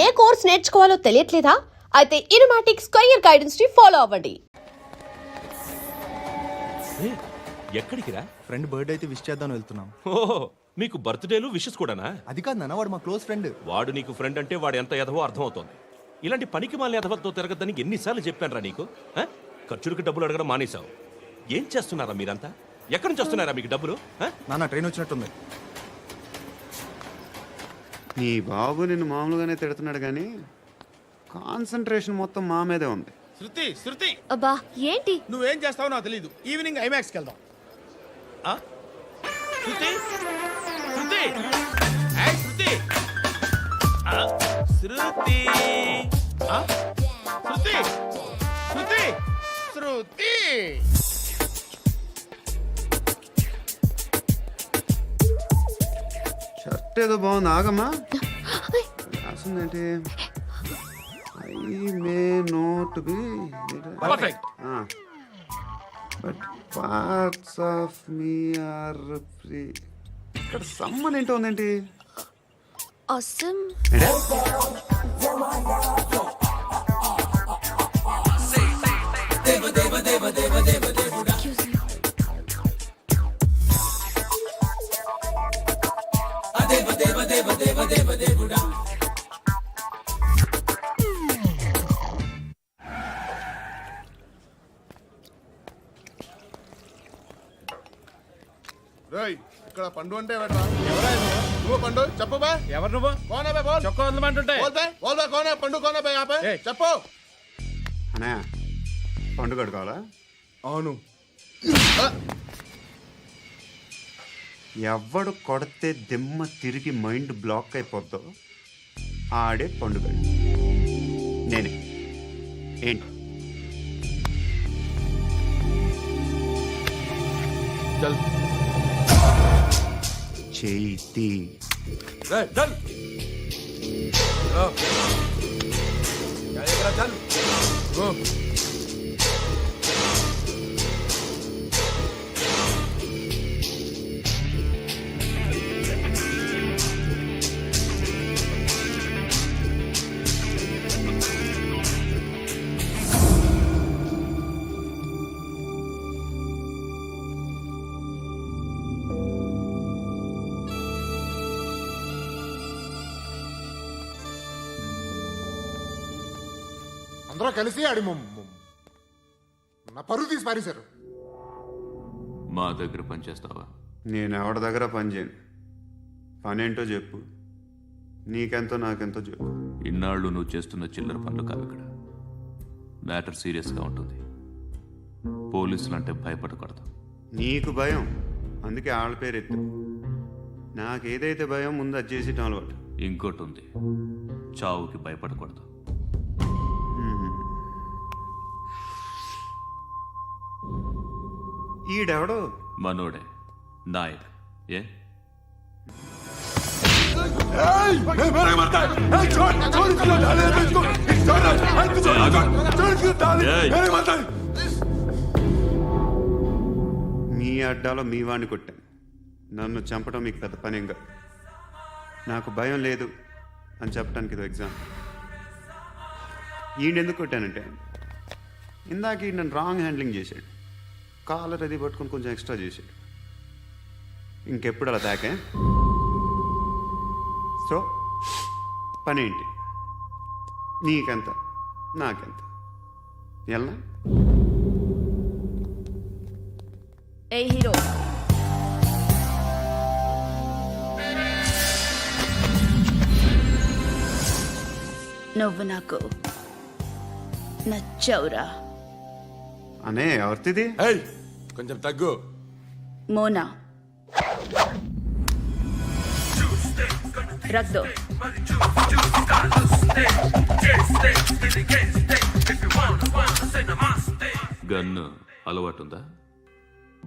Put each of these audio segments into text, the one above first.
ఏ course నేర్చుకోవాలో తెలియట్లేదా? అయితే ఇనుమాటిక్స్ career guidance ని follow అవ్వండి. ఎక్కడికి రా? ఫ్రెండ్ బర్త్డే అయితే విష్ చేద్దాం వెళ్తున్నాం. ఓహో, మీకు బర్త్డేలు విషెస్ కూడానా? అది కాదు నాన్న, వాడు మా క్లోజ్ ఫ్రెండ్. వాడు నీకు ఫ్రెండ్ అంటే వాడు ఎంత ఎదవో అర్థమవుతోంది. ఇలాంటి పనికి మాలిన ఎదవతో తిరగద్దని ఎన్నిసార్లు చెప్పాను రా నీకు? ఖర్చులకు డబ్బులు అడగడం మానేశావు. ఏం చేస్తున్నారా మీరంతా? ఎక్కడి నుంచి వస్తున్నారా మీకు డబ్బులు? నాన్న ట్రైన్ వచ్చినట్టుంది. నీ బాబు నిన్ను మామూలుగానే తిడుతున్నాడు కానీ కాన్సన్ట్రేషన్ మొత్తం మా మీదే ఉంది. శృతి శృతి, అబ్బా ఏంటి? నువ్వేం చేస్తావో నాకు తెలీదు. ఈవినింగ్ ఐమాక్స్కి వెళ్దాం. శృతి శృతి, ఏయ్ శృతి, శృతి, శృతి, శృతి, శృతి. షర్ట్ ఏదో బాగుంది, ఆగమ్మా. రాసిందేంటి? I may not be perfect. But parts of me are free. ఇక్కడ సమ్మన్ ఏంటో ఉందేంటి? అసమ్. రేయ్, ఇక్కడ పండు అంటే ఎవరా? నువ్వు పండు చెప్పు బా. ఎవరు నువ్వు? కోనా బే బోల్. చొక్కా వదలమంటుంటే బోల్ బే బోల్ బే కోనా పండు కోనా బే ఆపే చెప్పు. అనే పండుగ కావాలా? అవును. ఎవడు కొడితే దిమ్మ తిరిగి మైండ్ బ్లాక్ అయిపోద్దో ఆడే పండుగ. నేనే. ఏంటి? చల్ చేతి రేయ్ చల్. చల్ గో. అందరూ కలిసి ఆడి నా పరువు తీసి పారేశారు. మా దగ్గర పనిచేస్తావా? నేను ఎవరి దగ్గర పని చేయను. పనేంటో చెప్పు. నీకెంతో నాకెంతో చెప్పు. ఇన్నాళ్ళు నువ్వు చేస్తున్న చిల్లర పనులు కావు. ఇక్కడ మ్యాటర్ సీరియస్గా ఉంటుంది. పోలీసులు అంటే భయపడకూడదు. నీకు భయం, అందుకే ఆళ్ళ పేరు ఎత్తు. నాకేదైతే భయం ముందు అది చేసేటం అలవాటు. ఇంకోటి ఉంది, చావుకి భయపడకూడదు. ఈడెవడో మనోడే నాయక్. ఏ మీ అడ్డాలో మీ వాడిని కొట్టాను. నన్ను చంపడం మీకు పెద్ద పనేంగా. నాకు భయం లేదు అని చెప్పడానికి ఇది ఎగ్జామ్. ఈయనెందుకు కొట్టానంటే ఇందాక ఈ నన్ను రాంగ్ హ్యాండ్లింగ్ చేశాడు. కాలర్ అది పట్టుకొని కొంచెం ఎక్స్ట్రా చేశాడు. ఇంకెప్పుడు అలా తాకే. సో పనేంటి? నీకెంత నాకెంత ఎలా? ఏ హీరో, నువ్వు నాకు నచ్చవురా. అనే ఎవరిది? కొంచెం తగ్గు. మోనా రక్ దో. గన్ను అలవాటుందా?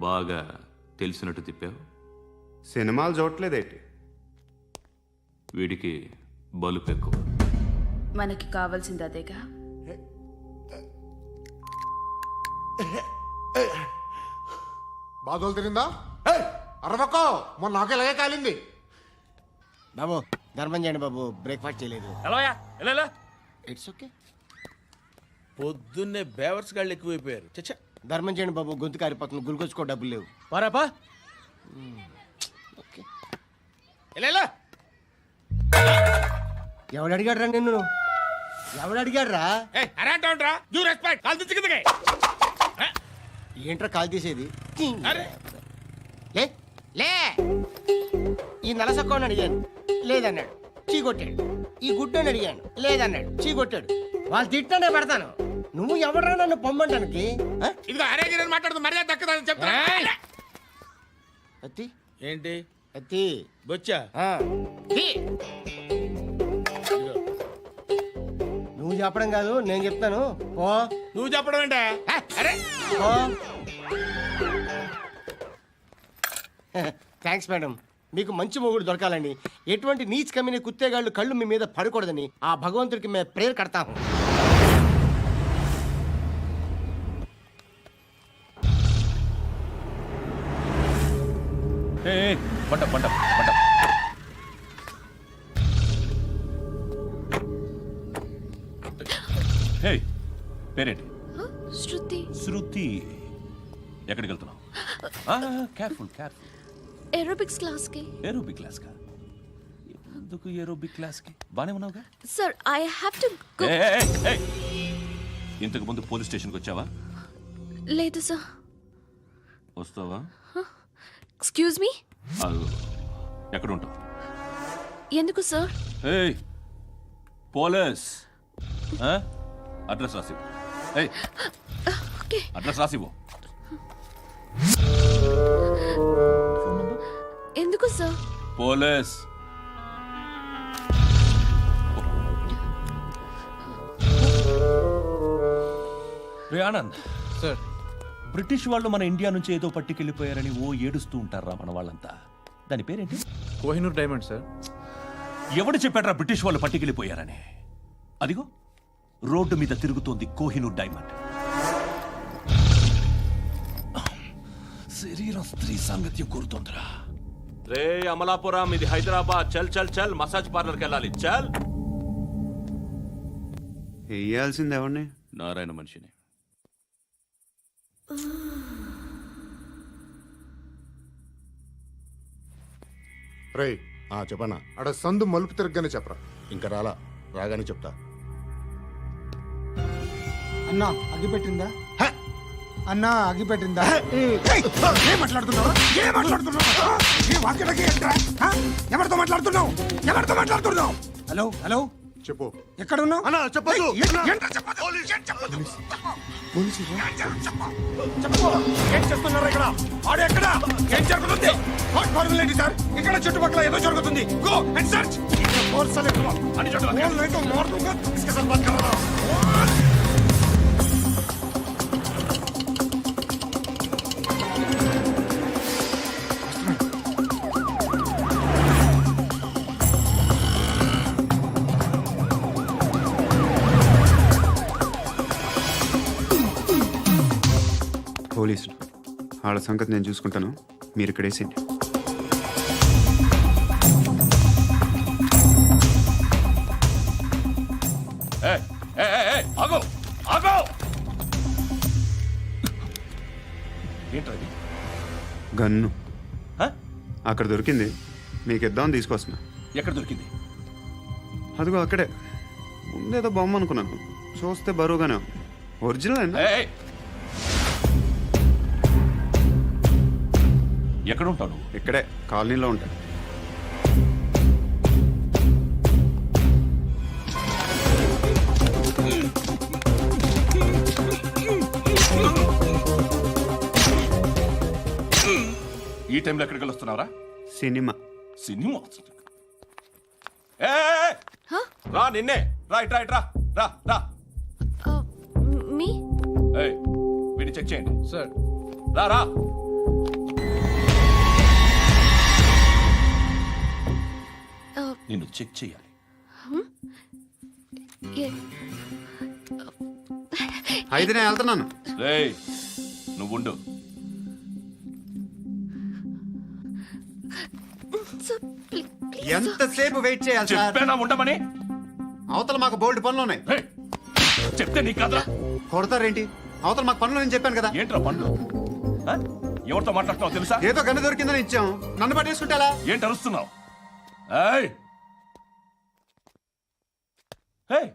బాగా తెలిసినట్టు తిప్పావు. సినిమాలు చూడట్లేదేంటి? వీడికి బలుపు ఎక్కువ. మనకి కావాల్సింది అదేగా. బాధలు తిరిందా? అరవకో, మొన్న నాకు ఇలాగే కాలింది. బాబు ధర్మం చేయండి బాబు, బ్రేక్ఫాస్ట్ చేయలేదు. It's okay. పొద్దున్నే బేవర్స్ గాళ్ళు ఎక్కువైపోయారు. చచ్చా ధర్మం చేయండి బాబు, గొంతు కారిపోతుంది, గురికొచ్చుకో డబ్బులు లేవు. పారాపా ఓకే. ఎలా ఎవడు అడిగాడు రా నిన్ను? ఎవడు అడిగాడు రా? అరే అంటావుంట్రా డ్యూ రెస్పెక్ట్ కాల్ తెచ్చి కిందకి ఏంట్రా కాల్ తీసేది? అరే లే లే. ఈ నలసక్కని అడిగాను, లేదన్నాడు, చీ కొట్టాడు. ఈ గుడ్డని అడిగాను, లేదన్నాడు, చీ కొట్టాడు. వాళ్ళు తిట్టానే పెడతాను. నువ్వు ఎవడరా నన్ను పొమ్మంటానికి? ఆ? ఇదిగో అరే గిరని మాట్లాడుతూ మర్యాద దక్కదని చెప్తా. అత్తి ఏంటి అత్తి బొచ్చా ఆ. తీ. నువ్వు చెప్పడం కాదు, నేను చెప్తాను. ఓ నువ్వు చెప్పడం ఏంటే అరే ఓ. Thanks madam. మీకు మంచి మొగుడు దొరకాలని, ఎటువంటి నీచ్ కమ్మిన కుత్తేగాళ్ళు కళ్ళు మీ మీద పడకూడదని ఆ భగవంతుడికి మేము ప్రేయర్ కడతాము. పంట పంట పంట. హే, పేరేంటి? శృతి. శృతి. ఎక్కడికి వెళ్తున్నావు? Careful careful. ఏరోబిక్స్ క్లాస్ కి. ఏరోబిక్ క్లాస్ కా? ఎందుకు ఏరోబిక్ క్లాస్ కి? బానే ఉన్నావుగా? Sir I have to go. ఇంతకు ముందు పోలీస్ స్టేషన్కి వచ్చావా? లేదు సార్. వస్తావా? Excuse me. ఎక్కడ ఉంటావు? ఎందుకు సార్? ఏయ్ పోలీస్, అడ్రస్ రాసివ్వు. ఏయ్ ఓకే. అడ్రస్ రాసివ్వు. ఎందుకు సార్? పోలీస్. రే ఆనంద్ సార్. బ్రిటిష్ వాళ్ళు మన ఇండియా నుంచి ఏదో పట్టుకెళ్ళిపోయారని ఓ ఏడుస్తూ ఉంటారా మన వాళ్ళంతా. దాని పేరేంటి? Kohinoor diamond sir. ఎవడు చెప్పాడ్రా బ్రిటిష్ వాళ్ళు పట్టుకెళ్ళిపోయారని? అదిగో రోడ్డు మీద తిరుగుతోంది కోహినూర్ డైమండ్. శరీరం స్త్రీ సాంగత్యం కోరుతోందిరా. రే అమలాపురం, ఇది హైదరాబాద్. చల్ చల్ చల్, మసాజ్ పార్లర్కి వెళ్ళాలి. చల్. వేయాల్సింది ఎవరిని? నారాయణ మనిషిని. రే చెప్పనా అడ సందు మలుపు తిరగగానే చెప్పరా. ఇంకా రాగానే చెప్తా. అన్నా అగ్గి పెట్టిందా? అన్నా అగ్గి పెట్టిందా? ఏం మాట్లాడుతున్నావు? ఏం మాట్లాడుతున్నావు? ఏ వాక్యలకి ఏంట్రా? ఎవరితో మాట్లాడుతున్నావు? ఎవరితో మాట్లాడుతున్నావు? హలో హలో, చెప్పు. ఎక్కడ ఉన్నావు? అన్నా చెప్పదు. ఏంట్రా చెప్పదు? ఏం చెప్పదు? చెప్పు. ఏం చేస్తున్నారు ఇక్కడ? ఆడు ఎక్కడ? ఏం జరుగుతుంది? వాట్ ఫార్మల్ ఏంటి సార్? ఇక్కడ చుట్టుపక్కల ఏదో జరుగుతుంది. Go and search. ఫోర్స్ లే కమా. అని చోట नहीं तो मार दूंगा. इसके साथ बात कर रहा हूं. పోలీసులు వాళ్ళ సంగతి నేను చూసుకుంటాను, మీరు ఇక్కడ వేసేయండి. ఆగో ఆగో. ఏంటది? గన్ను అక్కడ దొరికింది, మీకు ఇద్దామని తీసుకొస్తున్నా. ఎక్కడ దొరికింది? అదిగో అక్కడే. ముందేదో బొమ్మ అనుకున్నాను, చూస్తే బరువుగానే ఉంది. ఒరిజినల్ అండి. ఎక్కడ ఉంటావు నువ్వు? ఇక్కడే కాలనీలో ఉంటాను. ఈ టైంలో ఎక్కడికి వస్తున్నావురా? సినిమా. సినిమా? రా నిన్నే. రా ఇట్రా ఇట్రా. రా రా. మీ. వీడిని చెక్ చేయండి సార్. రా రా. నిన్ను చెక్ చేయాలి. అయితే నేను వెళ్తున్నాను. రేయ్ నువ్వుండు. ప్లీజ్ ఎంతసేపు వెయిట్ చేయాలి సార్? చెప్పేనా ఉండమని? అవతల మాకు బోల్డ్ పనులు ఉన్నాయి. హే, చెప్తే నీకు కదరా? కొడతారేంటి? అవతల మాకు పనులు నేను చెప్పాను కదా. ఏంట్రా పండ్లు? ఆ? ఎవరితో మాట్లాడుతున్నావు తెలుసా? ఏదో గన్ను దొరికిందని ఇచ్చాం, నన్ను పట్టేసుకుంటా. ఏంటి అరుస్తున్నావు? ఏయ్! ఏయ్!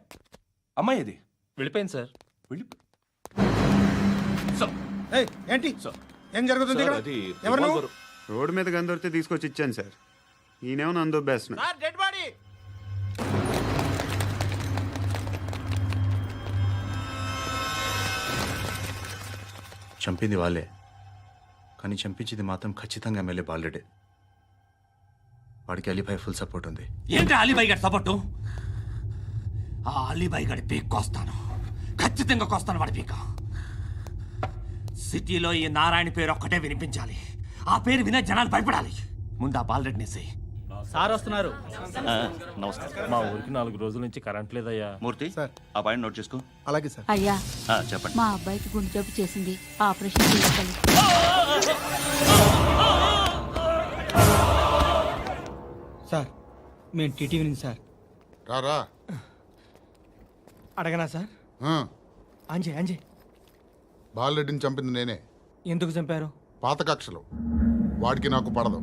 అమ్మాయి ఇది వెళ్ళిపోయింది సార్. వెళ్ళి సార్, ఏయ్, ఏంటి సార్. ఏం జరుగుతుంది ఇక్కడ? అది ఎవరు నువ్వు? రివాల్వర్. రోడ్డు మీద గన్ను దొరికితే తీసుకొచ్చి ఇచ్చాను సార్. ఈయనేమో నన్ను దొబ్బేస్తున్నా. Dead body. చంపింది వాళ్ళే, కానీ చంపించింది మాత్రం ఖచ్చితంగా ఎమ్మెల్యే బాలుడే. వాడికి అలీభాయ్ ఫుల్ సపోర్ట్ ఉంది. ఏంటి అలీబాయి గారి సపోర్టు? ఆ అలీబాయి గారి పీక్ కోస్తాను, ఖచ్చితంగా కోస్తాను వాడి పీక. సిటీలో ఈ నారాయణ పేరు ఒక్కటే వినిపించాలి. ఆ పేరు వినే జనాలు భయపడాలి. ముందు ఆ బాలరెడ్డిని వేసేయ్. సార్ వస్తున్నారు. నమస్కారం. మా ఊరికి 4 రోజుల నుంచి కరెంట్ లేదయ్యా. మూర్తి, ఆ పాయింట్ నోట్ చేసుకో. అలాగే సార్. అయ్యా, చెప్పండి. మా అబ్బాయికి గుండె జబ్బు చేసింది, ఆపరేషన్ చేయాలి. సార్ మేము టీటీవీ నుంచి సార్. రారా. అడగనా సార్? అంజయ్ బాలరెడ్డిని చంపింది నేనే. ఎందుకు చంపారు? పాత కక్షలు. వాడికి నాకు పడదు,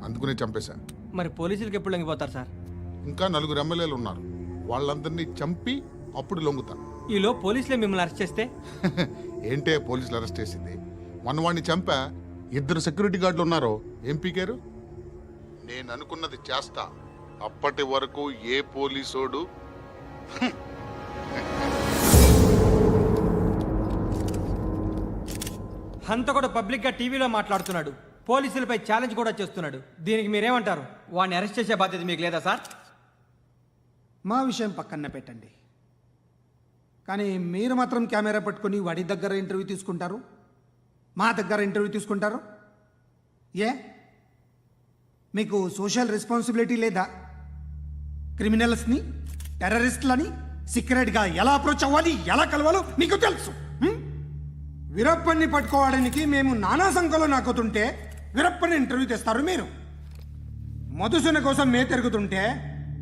అందుకునే చంపేశా. మరి పోలీసులకు ఎప్పుడు లొంగిపోతారు సార్? ఇంకా 4 ఎమ్మెల్యేలు ఉన్నారు, వాళ్ళందరినీ చంపి అప్పుడు లొంగుతా. ఈలో పోలీసులే మిమ్మల్ని అరెస్ట్ చేస్తే? ఏంటే పోలీసులు అరెస్ట్ చేసింది? మొన్న వాడిని చంపా, 2 సెక్యూరిటీ గార్డులు ఉన్నారు, ఏం పీకారు? నేను అనుకున్నది చేస్తా. అప్పటి వరకు ఏ పోలీసోడు హంత కూడా పబ్లిక్ గా టీవీలో మాట్లాడుతున్నాడు, పోలీసులపై ఛాలెంజ్ కూడా చేస్తున్నాడు. దీనికి మీరేమంటారు? వాడిని అరెస్ట్ చేసే బాధ్యత మీకు లేదా సార్? మా విషయం పక్కన పెట్టండి, కానీ మీరు మాత్రం కెమెరా పట్టుకొని వాడి దగ్గర ఇంటర్వ్యూ తీసుకుంటారు, మా దగ్గర ఇంటర్వ్యూ తీసుకుంటారు. ఏ మీకు సోషల్ రెస్పాన్సిబిలిటీ లేదా? క్రిమినల్స్ని, టెర్రరిస్టులని సీక్రెట్గా ఎలా అప్రోచ్ అవ్వాలి, ఎలా కలవాలో మీకు తెలుసు. వీరప్పన్ని పట్టుకోవడానికి మేము నానా సంఖ్యలో నాకుతుంటే వీరప్పని ఇంటర్వ్యూ తెస్తారు మీరు. మధుసూన కోసం మే తిరుగుతుంటే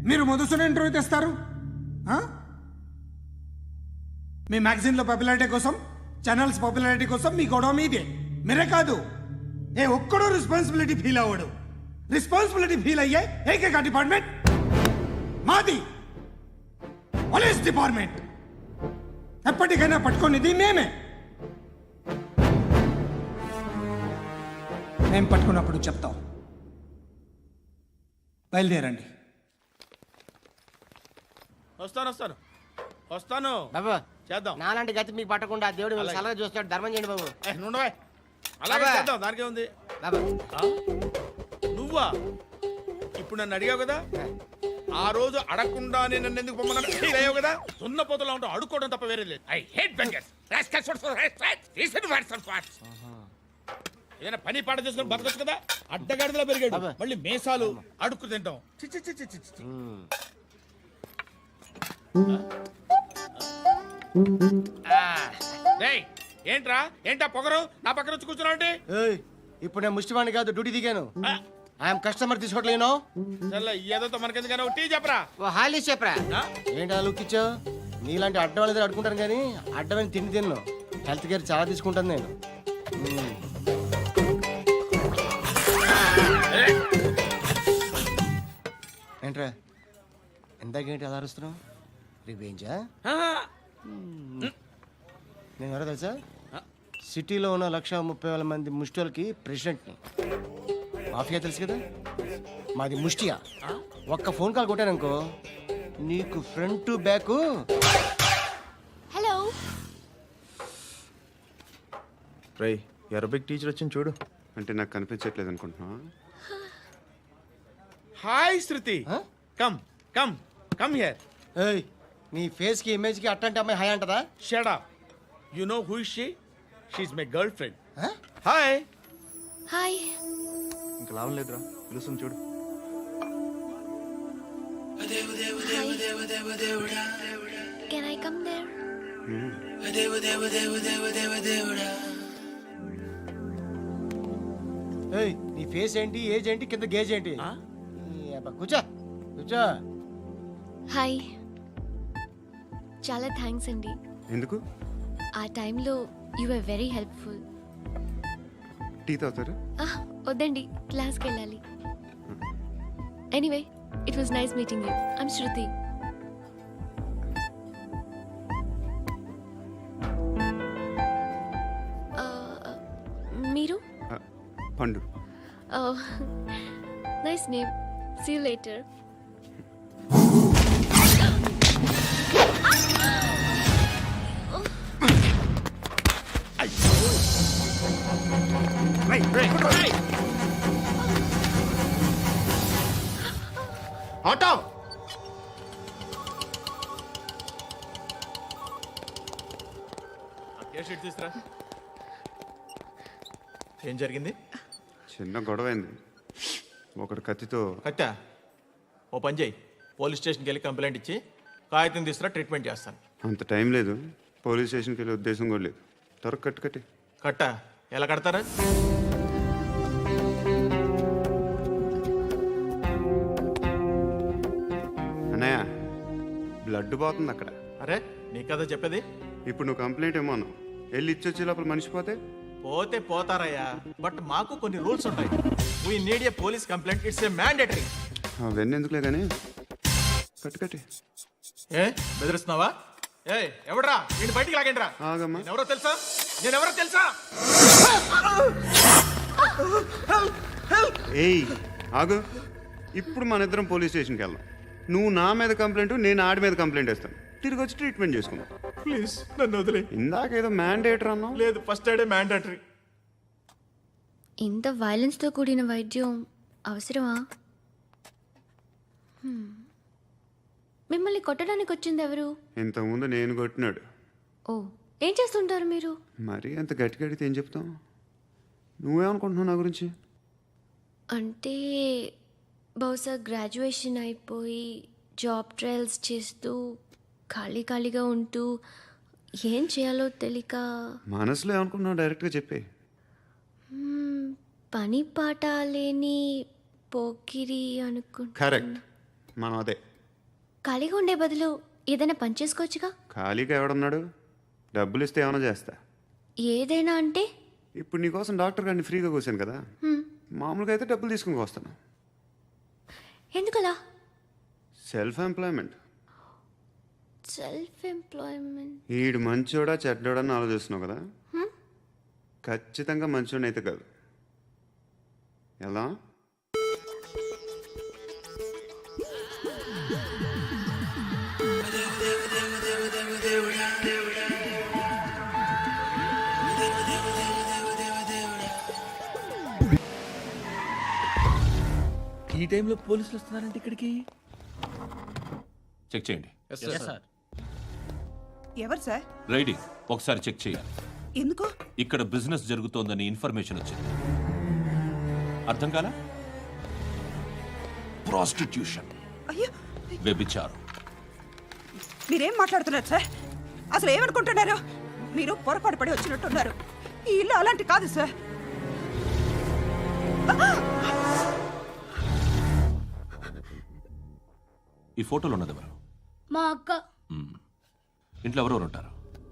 మీరు మధుసూన ఇంటర్వ్యూ తెస్తారు. మీ మ్యాగజైన్లో పాపులారిటీ కోసం, ఛానల్స్ పాపులారిటీ కోసం మీ గొడవ మీదే. మీరే కాదు, ఏ ఒక్కడో రెస్పాన్సిబిలిటీ ఫీల్ అవ్వడు. రెస్పాన్సిబిలిటీ ఫీల్ అయ్యే ఏకైక డిపార్ట్మెంట్ మాది, పోలీస్ డిపార్ట్మెంట్. ఎప్పటికైనా పట్టుకునేది మేమే. మేము పట్టుకున్నప్పుడు చెప్తాం. బయలుదేరండి. వస్తాను బాబు చేద్దాం. నాలాంటి గతి మీకు పట్టకుండా దేవుడు మిమ్మల్ని సలహా చూస్తాడు. ధర్మం చేయండి బాబు. నుండవే, అలాగే అబ్బా. చేద్దాం, దానికే ఉంది. బాబు నువ్వా ఇప్పుడు నన్ను అడిగావు కదా, ఆ రోజు అడగకుండా నేను నన్ను ఎందుకు పొమ్మన్నాను ఫీల్ అయ్యావు కదా. సున్న పోతలో ఉంటావు, అడుక్కోవడం తప్ప వేరే లేదు. I hate bangers. ఏదైనా పని పాట చేసుకుని బతకొచ్చు కదా. అడ్డగాడిదలా పెరిగాడు, మళ్ళీ మేసాలు అడుక్కు తింటాం. చి చి చి చి చి చి. డేయ్, ఏంట్రా ఏంటా పొగరు నా పక్కన వచ్చి కూర్చున్నావు అంటే? ఇప్పుడు నేను ముష్టివాణి కాదు, డ్యూటీ దిగాను. ఐఎమ్ కస్టమర్ తీసుకోవట్లేను. ఏదో మనకెందుకైనా టీ చెప్పరా. ఓ హాలీ చెప్పరా. ఏంటి ఆ లుక్ ఇచ్చావు? నీలాంటి అడ్డం వాళ్ళ దగ్గర అడుకుంటాను, కానీ అడ్డమైన తిండి తిన్ను. హెల్త్ కేర్ చాలా తీసుకుంటాను నేను. ఏంట్రా ఎందాకేంటి అలా అరుస్తున్నావు? రివేంజా? నేను ఎవరో తెలుసా? సిటీలో ఉన్న 130,000 మంది ముష్టిలకి ప్రెసిడెంట్ని. మాఫియా తెలుసు కదా, మాది ముష్టియా. ఒక్క ఫోన్ కాల్ కొట్టాననుకో, నీకు ఫ్రంట్ టు బ్యాక్. హలో, రై, అరబిక్ టీచర్ వచ్చింది చూడు. అంటే నాకు కనిపించట్లేదు అనుకుంటున్నా. Hi Shruti, come come come here. ఏయ్, నీ ఫేస్ కి ఇమేజ్ కి అట్టంటే అమ్మాయి హై అంటదా? Shut up. You know who is she? She is my girlfriend. Hi. Hi. ఇంకా లాభం లేదురా, పిలుస్తుంది చూడు. Can I come there? ఏయ్, నీ ఫేస్ ఏంటి, ఏజ్ ఏంటి, కింద గేజ్ ఏంటి? ఈ అబ్బా, కూర్చో కూర్చో. హాయ్. చాలా థ్యాంక్స్ అండి. ఎందుకు? ఆ టైంలో you are very helpful. Tea తాగుతారా? వద్దండి, క్లాస్కి వెళ్ళాలి. Anyway, it was nice meeting you. I'm Shruti. మీరు? Pandu. Nice name. See you later. Auto. తీసుకురా. ఏం జరిగింది? చిన్న గొడవ అయింది. ఒకటి కత్తితో. కట్టా, ఓ పని చేయి, పోలీస్ స్టేషన్కి వెళ్ళి కంప్లైంట్ ఇచ్చి కాగితం తీసుకురా, ట్రీట్మెంట్ చేస్తాను. అంత టైం లేదు. పోలీస్ స్టేషన్కి వెళ్ళే ఉద్దేశం కూడా లేదు. త్వరగా కట్టి. కట్టా ఎలా కడతారా? అన్నయ్య, బ్లడ్ పోతుంది అక్కడ. అరే నీ కదా చెప్పేది. ఇప్పుడు నువ్వు కంప్లైంట్ ఏమో అన్నావు. వెళ్ళి ఇచ్చొచ్చే లోపల మనిషి పోతే పోతే పోతారయ్యా, బట్ మాకు కొన్ని రూల్స్ ఉంటాయి. We need a police complaint, it's a mandatory. అవన్నీ ఎందుకులే కానీ కట్టి. ఏ బెదిరిస్తున్నావా? ఏ ఎవడ్రా నేను బయటికి లాగండి రా. ఆగమ్మా. నేనెవరో తెలుసా? ఏయ్ ఆగు. ఇప్పుడు మన ఇద్దరం పోలీస్ స్టేషన్కి వెళ్దాం. నువ్వు నా మీద కంప్లైంట్, నేను ఆడి మీద కంప్లైంట్ వేస్తాను. తిరిగి వచ్చి ట్రీట్మెంట్ చేసుకుందాం. ప్లీజ్ నన్ను వదిలే. ఇందాకేదో మ్యాండేటర్ అన్నావు. లేదు, ఫస్ట్ ఎయిడే మ్యాండేటరీ. ఇంత వైలెన్స్తో కూడిన వైద్యం అవసరమా? మిమ్మల్ని కొట్టడానికి వచ్చింది ఎవరు? ఇంతకుముందు నేను కొట్టినాడు. ఓ, ఏం చేస్తుంటారు మీరు? మరీ అంత గట్టిగా అడిగితే ఏం చెప్తాం? నువ్వేమనుకుంటున్నావు నా గురించి? అంటే బహుశా గ్రాడ్యుయేషన్ అయిపోయి జాబ్ ట్రయల్స్ చేస్తూ ఖాళీగా ఉంటూ ఏం చేయాలో తెలియక. మనసులో ఏమనుకుంటున్నావు డైరెక్ట్గా చెప్పే. పని పాట లేని పోకిరి అనుకుంటా. కరెక్ట్, మనం అదే. ఖాళీగా ఉండే బదులు ఏదైనా పని చేసుకోవచ్చుగా. ఖాళీగా ఎవడున్నాడు? డబ్బులు ఇస్తే ఏమైనా చేస్తా. ఏదైనా అంటే? ఇప్పుడు నీకోసం డాక్టర్ గారిని ఫ్రీగా కూర్చాను కదా. మామూలుగా అయితే డబ్బులు తీసుకుని వస్తాను. ఎందుకలా? Self employment. ఈడు మంచోడా చెడ్డోడా అని ఆలోచిస్తున్నావు కదా. ఖచ్చితంగా మంచోడని అయితే కాదు. ఎలా? ఈ టైంలో పోలీసులు వస్తున్నారంటే ఇక్కడికి. చెక్ చేయండి. ఎవరు సార్? రైడింగ్ ఒకసారి చెక్ చేయాలి. ఎందుకు? ఇక్కడ బిజినెస్ జరుగుతోందని ఇన్ఫర్మేషన్ వచ్చింది. అర్థం కాలా? ప్రాస్టిట్యూషన్, అయ్యో, వ్యభిచారం. మీరేం మాట్లాడుతున్నారు సార్? అసలు ఏమనుకుంటున్నారు? మీరు పొరపాటు పడి వచ్చినట్టున్నారు. ఈ ఇల్లు అలాంటి కాదు సార్. ఈ ఫోటోలో ఉన్నది ఎవరు? మా అక్క. ఇంట్లో ఎవరెవరు ఉంటారు?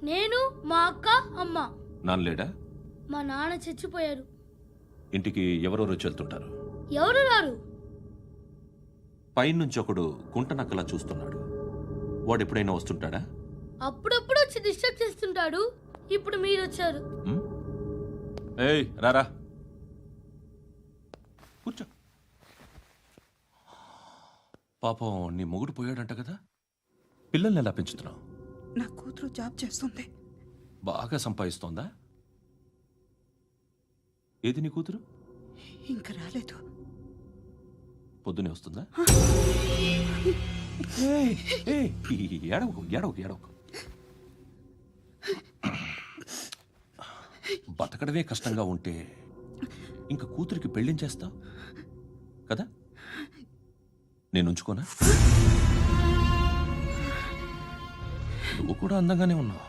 నేను, మా అక్క, అమ్మ. నాన్న లేడా? మా నాన్న చచ్చిపోయారు. ఇంటికి ఎవరెవరు వచ్చి వెళ్తుంటారు? ఎవరు రారు. పైనుంచి ఒకడు గుంట నక్కలా చూస్తున్నాడు. వాడు ఎప్పుడైనా వస్తుంటాడా? అప్పుడప్పుడు వచ్చి డిస్టర్బ్ చేస్తుంటాడు. ఇప్పుడు మీరు వచ్చారు. ఏయ్ రారా, కూర్చో. పాపం నీ మొగుడు పోయాడంట కదా, పిల్లల్ని ఎలా పెంచుతున్నావు? నా కూతురు జాబ్ చేస్తుంది. బాగా సంపాదిస్తోందా? ఏది నీ కూతురు? ఇంకా రాలేదు. పొద్దునే వస్తుందా? ఏడవకు. బతకడమే కష్టంగా ఉంటే ఇంకా కూతురికి పెళ్ళించేస్తావు కదా. నేను ఉంచుకోనా? నువ్వు కూడా అందంగానే ఉన్నావు.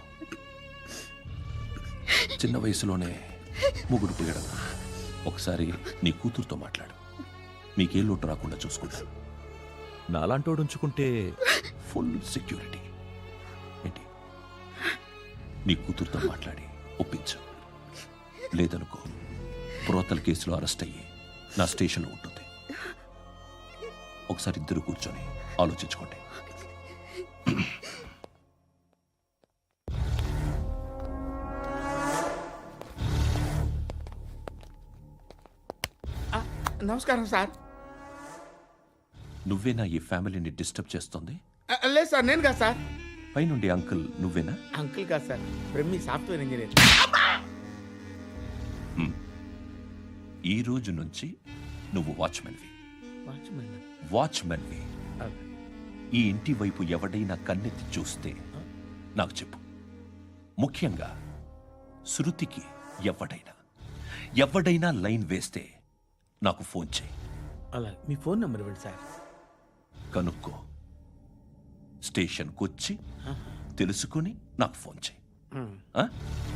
చిన్న వయసులోనే ముగ్గురు పోయడం. ఒకసారి నీ కూతురుతో మాట్లాడు. మీకే లోటు రాకుండా చూసుకుంటాను. నాలాంటోడు ఉంచుకుంటే ఫుల్ సెక్యూరిటీ. ఏంటి నీ కూతురుతో మాట్లాడి ఒప్పించు. లేదనుకో ప్రోతల కేసులో అరెస్ట్ అయ్యి నా స్టేషన్లో ఉంటుంది. ఒకసారి ఇద్దరు కూర్చొని ఆలోచించుకోండి. నమస్కారం సార్. నువ్వేనా ఈ ఫ్యామిలీని డిస్టర్బ్ చేస్తుంది? లేదు సార్, నేను కాదు సార్. పైనుండి అంకుల్ నువ్వేనా? అంకుల్ కాదు సార్, బ్రహ్మి సాఫ్ట్వేర్ ఇంజనీర్. ఈ రోజు నుంచి నువ్వు వాచ్మెన్వి. ఈ ఇంటి వైపు ఎవడైనా కన్నెత్తి చూస్తే నాకు చెప్పు. ముఖ్యంగా శృతికి ఎవడైనా లైన్ వేస్తే నాకు ఫోన్ చేయి. అలా మీ ఫోన్ నెంబర్ ఇవ్వండి సార్. కనుక్కో, స్టేషన్కి వచ్చి తెలుసుకుని నాకు ఫోన్ చేయి.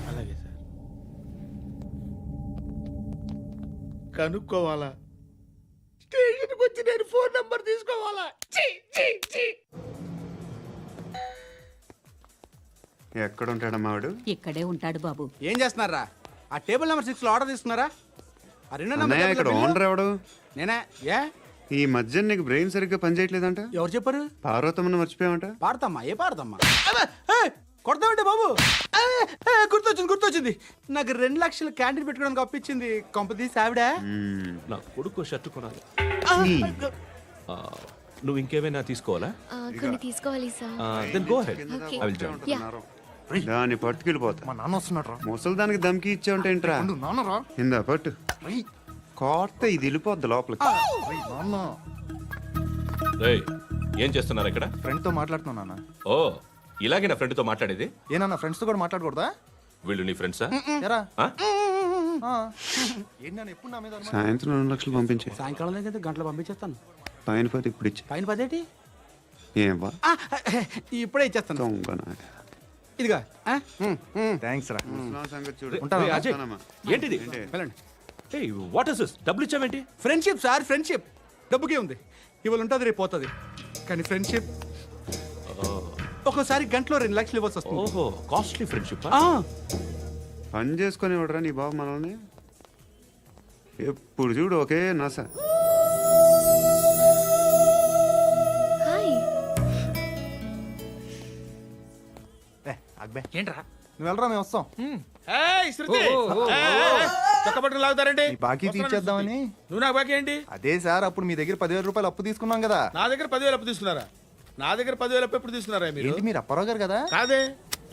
అలాగే సార్. కనుక్కోవాలా? స్టేషన్కి వచ్చి నేను ఫోన్ నెంబర్ తీసుకోవాలా? ఎక్కడ ఉంటాడమ్మా వాడు? ఇక్కడే ఉంటాడు బాబు. ఏం చేస్తున్నారా? ఆ టేబుల్ నెంబర్ 6 లో ఆర్డర్ తీసుకున్నారా? ఆ రెండో అన్నయ్య, ఇక్కడ నెంబర్ ఓనర్ ఎవడు? నేనే. ఏ ఈ మధ్య నీకు బ్రెయిన్ సరిగ్గా పనిచేయట్లేదంట. ఎవరు చెప్పారు? పార్వతమ్మను మర్చిపోయామంట. పాడతామ్మా? ఏ పాడతామ్మా? కొడతామంటే బాబు. గుర్తొచ్చింది. నాకు 2 లక్షలు క్యాంటీన్ పెట్టుకోవడానికి అప్పించింది కొంపదీసి ఆవిడ. నా కొడుకు షర్టు కొనాలి. నువ్వు ఇంకేమైనా తీసుకోవాలా? కొన్ని తీసుకోవాలి sir. Then go ahead. Okay. I will join. దాన్ని పట్టుకెళ్ళిపోతా. మా నాన్న వస్తున్నాడు రా. ముసలి దానికి దమ్కి ఇచ్చావుంటే ఏంట్రా? నాన్న రా. ఇందా పట్టు. కోర్త ఇది వెళ్ళిపోద్ది లోపలికి. నాన్న రేయ్, ఏం చేస్తున్నారు ఇక్కడ? ఫ్రెండ్ తో మాట్లాడుతున్నా నాన్న. ఓ, ఇలాగే నా ఫ్రెండ్తో మాట్లాడేది? ఏనా ఫ్రెండ్స్ తో కూడా మాట్లాడకూడదా? వీళ్ళు నీ ఫ్రెండ్సా? ఎరా ఆ? ఏంటి నాన్న ఎప్పుడు నా మీద అనుమానం? సాయంత్రం 2 లక్షలు పంపించే. సాయంకాలం దగ్గర గంటలు పంపించేస్తాను. పైన 10 ఇప్పుడు ఇచ్చే. పైన 10 ఏంటి? ఏం వా ఇప్పుడే ఇచ్చేస్తాను. దొంగనా. ఇదిగా థ్యాంక్స్ రా. ముసలాం సంగతి చూడు. రేయ్, అజయ్, ఏంటిది? వెళ్ళండి. ఏయ్, వాట్ ఇస్ దిస్? డబ్బులు ఇచ్చావేంటి? Friendship sir, friendship. డబ్బుకే ఉంది. ఇవాళ ఉంటుంది, రేపు పోతుంది. కానీ ఫ్రెండ్షిప్ ఒక్కోసారి గంటలో 2 లక్షలు ఇవ్వాల్సి వస్తుంది. ఓహో, కాస్ట్లీ ఫ్రెండ్షిప్. పని చేసుకొని ఇవ్వడరా నీ బాబు మనల్ని? ఎప్పుడు చూడు ఒకే నస. హాయ్. అక్బే ఏంట్రా? నువ్వు వెళ్ళరా, మేము వస్తాం. శృతి, చక్కబట్టలు లాగుతారండి. ఈ బాకీ తీర్చేద్దామని. నువ్వు నాకు బాకీ ఏంటి? అదే సార్, అప్పుడు మీ దగ్గర 10,000 రూపాయలు అప్పు తీసుకున్నాం కదా. నా దగ్గర 10,000 అప్పు తీసుకున్నారా? నా దగ్గర 10,000 అప్పు ఎప్పుడు తీసుకున్నారా మీరు? ఏంటి మీరు అప్పారావు గారు కదా? కాదే.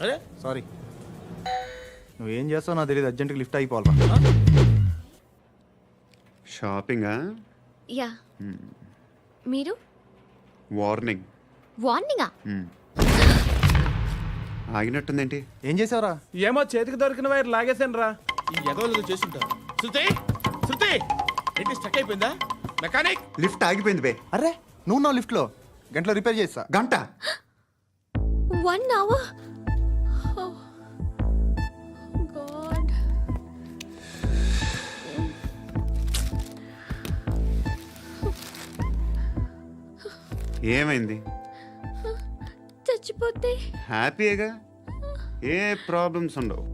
అరే సారీ. నువ్వేం చేస్తావు నాకు తెలియదు, అర్జెంట్గా లిఫ్ట్ అయిపోవాలి. షాపింగా? యా. మీరు? వార్నింగ్. వార్నింగా? ఆగినట్టుందేంటి? ఏం చేసావురా? ఏమో చేతికి దొరికిన వైర్ లాగేసాను రా. ఈ ఎగవలు చేస్తుంటారు. శృతి, శృతి, ఏంటి స్టక్ అయిపోయిందా? మెకానిక్. లిఫ్ట్ ఆగిపోయింది బే. అరే నువ్వు నా లిఫ్ట్లో గంటలో రిపేర్ చేస్తా. గంట? 1 hour? Oh. God. ఏమైంది? చచ్చిపోతే? హ్యాపీగా, ఏ ప్రాబ్లమ్స్ ఉండవు.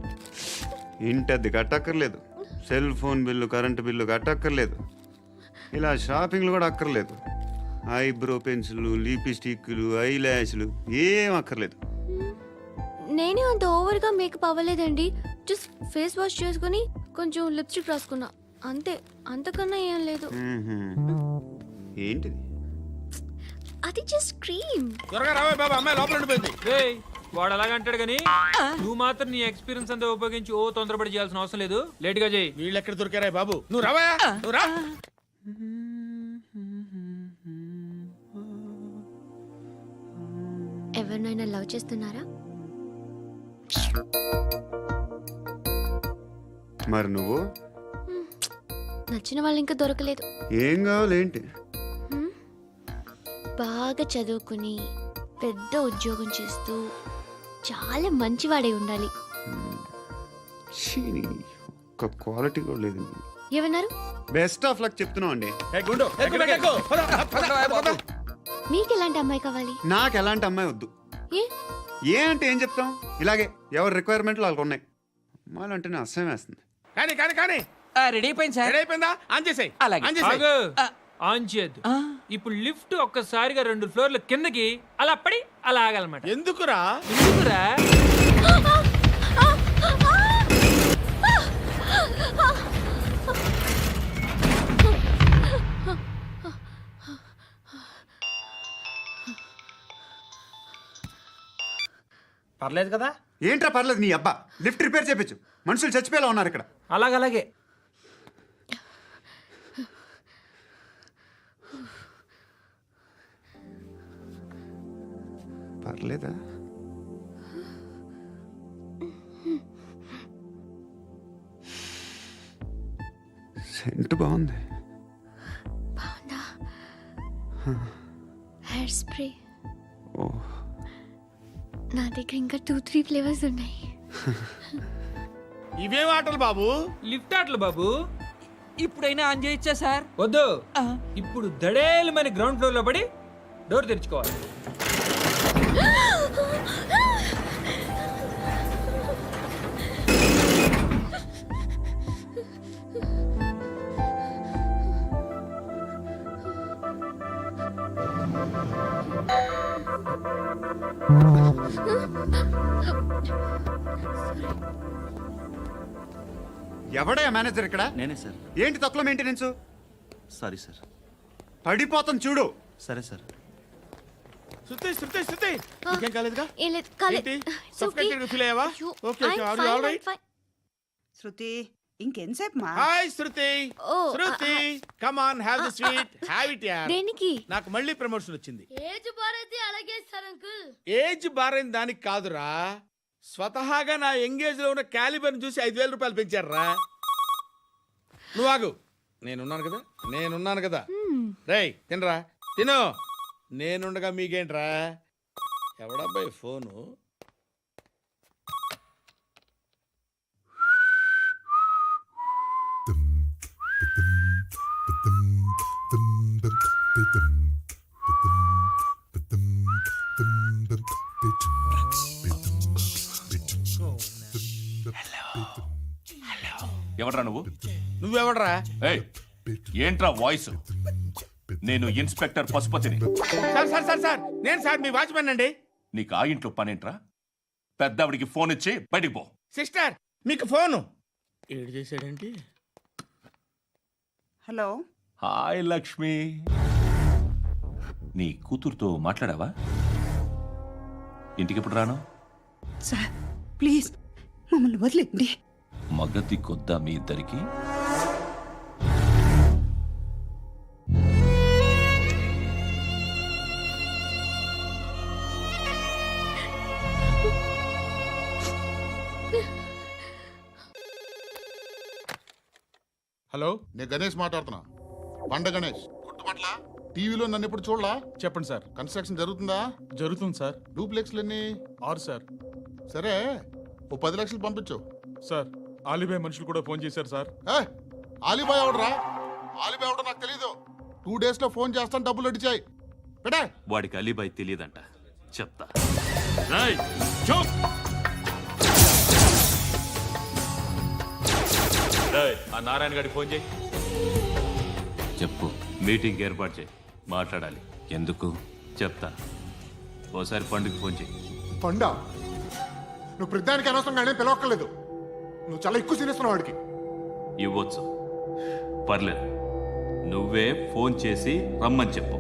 ఇంటద్ది కట్టక్కర్లేదు, cell phone bill, current bill కట్టక్కర్లేదు, ఇలా షాపింగ్లు కూడా అక్కర్లేదు. ఐబ్రో పెన్సిల్, లిప్స్టిక్లు, ఐ ల్యాష్లు ఏం అక్కర్లేదు. నేనే అంత ఓవర్గా మేకప్ అవ్వలేదండి. జస్ట్ ఫేస్ వాష్ చేసుకుని కొంచెం లిప్స్టిక్ రాసుకున్నా అంతే. అంతకన్నా ఏం లేదు. ఏంటిది? అది జస్ట్ క్రీమ్. త్వరగా రావే బాబా, అమ్మాయి లోపల ఉండిపోయింది. వాడు అలాగంటాడు కానీ నువ్వు మాత్రం నీ ఎక్స్పీరియన్స్ అంతా ఉపయోగించి తొందరపడి చేయాల్సిన అవసరం లేదు. లేట్ గా చేయి. వీళ్ళు ఎక్కడ దొరికారా బాబు? నువ్వు రావా, నువ్వు రా. ఎవరినైనా లవ్ చేస్తున్నారా? మరి నువ్వు? నచ్చిన వాళ్ళు ఇంకా దొరకలేదు. ఏం కావాలేంటి? బాగా చదువుకుని పెద్ద ఉద్యోగం చేస్తూ చాలా మంచివాడే ఉండాలి. ఒక్క క్వాలిటీ కూడా లేదు. ఏమన్నారు? బెస్ట్ ఆఫ్ లక్ చెప్తున్నావు అండి. మీకు ఎలాంటి అమ్మాయి కావాలి? నాకు ఎలాంటి అమ్మాయి వద్దు. ఏ ఏ అంటే ఏం చెప్తాం, ఇలాగే ఎవరి రిక్వైర్మెంట్లు వాళ్ళకు ఉన్నాయి. అమ్మాయిలు అంటేనే అసహ్యం వేస్తుంది. కానీ కానీ కానీ రెడీ అయిపోయింది సార్. రెడీ అయిపోయిందా? ఆన్ చేసేయ్. అలాగే. ఆన్ చేసేయ్. ఆగు. ఆన్ చేయద్దు. ఇప్పుడు లిఫ్ట్ ఒక్కసారిగా 2 ఫ్లోర్ల కిందకి అలా పడి అలా ఆగాలన్నమాట. ఎందుకురా? ఎందుకురా? పర్లేదు కదా? ఏంట్రా పర్లేదు నీ అబ్బా, లిఫ్ట్ రిపేర్ చేయించు. మనుషులు చచ్చిపోయేలా ఉన్నారు ఇక్కడ. అలాగే. పర్లేదా? సెంట్ బాగుంది. బాగుందా? Hair spray. ఓ, నా దగ్గర ఇంకా 2-3 ఫ్లేవర్స్ ఉన్నాయి. ఇవేం ఆటలు బాబు? లిఫ్ట్ ఆటలు బాబు. ఇప్పుడైనా ఆన్ చేయొచ్చా సార్? వద్దు. ఇప్పుడు దడేలమైన గ్రౌండ్ ఫ్లోర్ లో పడి డోర్ తెరుచుకోవాలి. ఎవడయ్యా మేనేజర్ ఇక్కడ? నేనే సార్. ఏంటి తక్కువ మెయింటెనెన్స్? Sorry sir. పడిపోతాం చూడు. సరే సార్. శృతి ఇంకేం కాలేదుగా? ఏం లేదు, కాలేదు. ఏంటి? It's okay. Suffocated feel అయ్యావా? అయ్యో, Okay, I'm are you fine, all right? I'm fine. శృతి ఇంకెంతసేపు మా? Hi Shruti. Oh, Shruti come on have the sweet. Have it యార్. దేనికి? నాకు మళ్ళీ ప్రమోషన్ వచ్చింది. ఏజ్ బారైతే అలాగే సార్ అంకుల్. ఏజ్ బారైన దానికి కాదురా, స్వతహాగా నా ఎంగేజ్ లో ఉన్న క్యాలిబర్ చూసి 5,000 రూపాయలు పెంచారా. నువ్వు ఆగు, నేనున్నాను కదా. రేయ్ తినరా, తిను. నేనుండగా మీకేంట్రా? ఎవడబ్బాయి ఫోను? ఎవడ్రా నువ్వు? నువ్వెవడరా? ఏయ్, ఏంట్రా వాయిస్? నేను ఇన్స్పెక్టర్ పశుపతిని. సార్ నేను సార్ మీ వాచ్మెన్ అండి. నీకు ఆ ఇంట్లో పనేంట్రా? పెద్దవిడికి ఫోన్ ఇచ్చి బయటికి పో. సిస్టర్ మీకు ఫోను. ఏడు చేశాడేంటి? హలో. హాయ్ లక్ష్మి. నీ కూతురుతో మాట్లాడావా? ఇంటికి ఎప్పుడు రాను? సార్ ప్లీజ్ మమ్మల్ని వదిలేండి. మగతి కొద్దా మీ ఇద్దరికి? హలో, నేను గణేష్ మాట్లాడుతున్నా. బండ గణేష్ గుర్తుపట్ల? టీవీలో నన్ను ఎప్పుడు చూడలా? చెప్పండి సార్. కన్స్ట్రక్షన్ జరుగుతుందా? జరుగుతుంది సార్. డూప్లెక్స్లు ఎన్ని? 6 సార్. సరే, ఓ 10 లక్షలు పంపించు. సార్ ఆలిబాయ్ మనుషులు కూడా ఫోన్ చేశారు సార్. ఆలిబాయ్ ఎవడరా? ఆలిబాయ్ ఎవడో నాకు తెలీదు. 2 days లో ఫోన్ చేస్తాను, డబ్బులు అడిచాయి. పెట్టే. వాడికి అలీబాయ్ తెలియదంట, చెప్తా. ఆ నారాయణ గారికి ఫోన్ చేయి. చెప్పు. మీటింగ్ ఏర్పాటు చేయి, మాట్లాడాలి. ఎందుకు చెప్తా. ఓసారి పండుగ ఫోన్ చేయి. పండా, నువ్వు ప్రతిదానికి అనవసరంగానే పిలవక్కర్లేదు. నువ్వు చాలా ఎక్కువ సీనిస్తున్నావు వాడికి. ఇవ్వచ్చు, పర్లేదు. నువ్వే ఫోన్ చేసి రమ్మని చెప్పు.